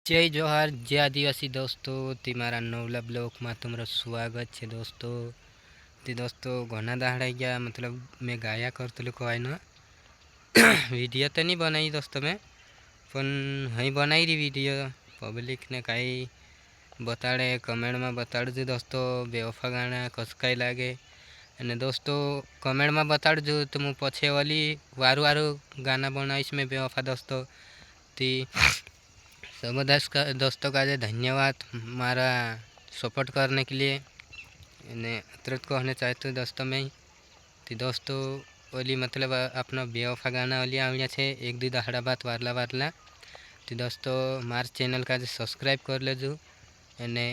જય જોહાર જય આદિવાસી દોસ્તો તે મારા નવલા બ્લોકમાં તમારું સ્વાગત છે દોસ્તો. તે દોસ્તો ઘણા દાડા ગયા મતલબ મેં ગાયા કરતું કોઈનો વિડીયો તો નહીં બનાવી દોસ્તો મેં, પણ અહીં બનાવી રહી વિડીયો પબ્લિકને કાંઈ બતાડે કમેન્ટમાં બતાડજો દોસ્તો. બેવફા ગાણા કસકાઈ લાગે અને દોસ્તો કમેન્ટમાં બતાડજો તો હું પછી ઓલી વારું ગાના બનાવીશ મેં બેવફા દોસ્તો. તે दोस्तों का धन्यवाद मारा सपोर्ट करने के लिए। अतरत कहना चाहता हूँ दोस्तों मैं कि दोस्तों ओली मतलब अपना बेवफा गाना ओली आविया छे एक दी दहाड़ा बात वारला वारला। तो दोस्तों मार चैनल का सब्सक्राइब कर लेजो अने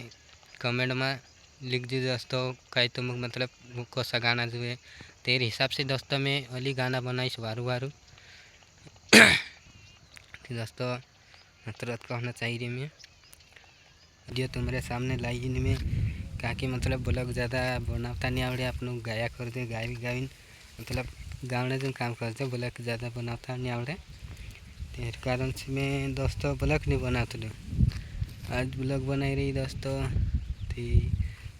कमेंट में लिखजो दोस्तों कई तो मतलब कसा गाना जुए तेरे हिसाब से दोस्तों मैं ओली गाना बनाईश वारू वारू। तो दोस्तों तुरंत कहना चाहिए मैं वीडियो तुम्हारे सामने लाई नहीं मैं काकि मतलब ब्लॉग ज़्यादा बनाता नहीं आवड़े आप लोग गाया कर दे गावी मतलब गाँव जो काम करते ब्लॉग ज़्यादा बनाता नहीं आवड़े तेरे कारण से मैं दोस्तों ब्लॉग नहीं बनाता हूँ। आज ब्लॉग बनाई रही दोस्तों थी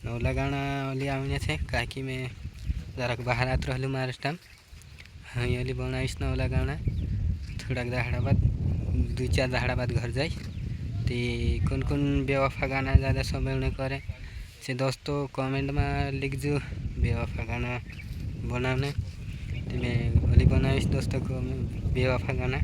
नवला गाना वाली आविया छे काकि मैं जरा बाहर आत रहलू महाराष्ट्र हाँ वाली बनाईश नवला गाना थोड़ा दहाड़ा बाद 2-4 दहाड़ा बाद घर जाए तो कौन कौन बेवफा गाना ज़्यादा समय नहीं करे से दोस्तों कमेंट में लिखजो बेवफा गाना बनाने तो मैं वाली बनावीश दोस्तों को बेवफा गाना।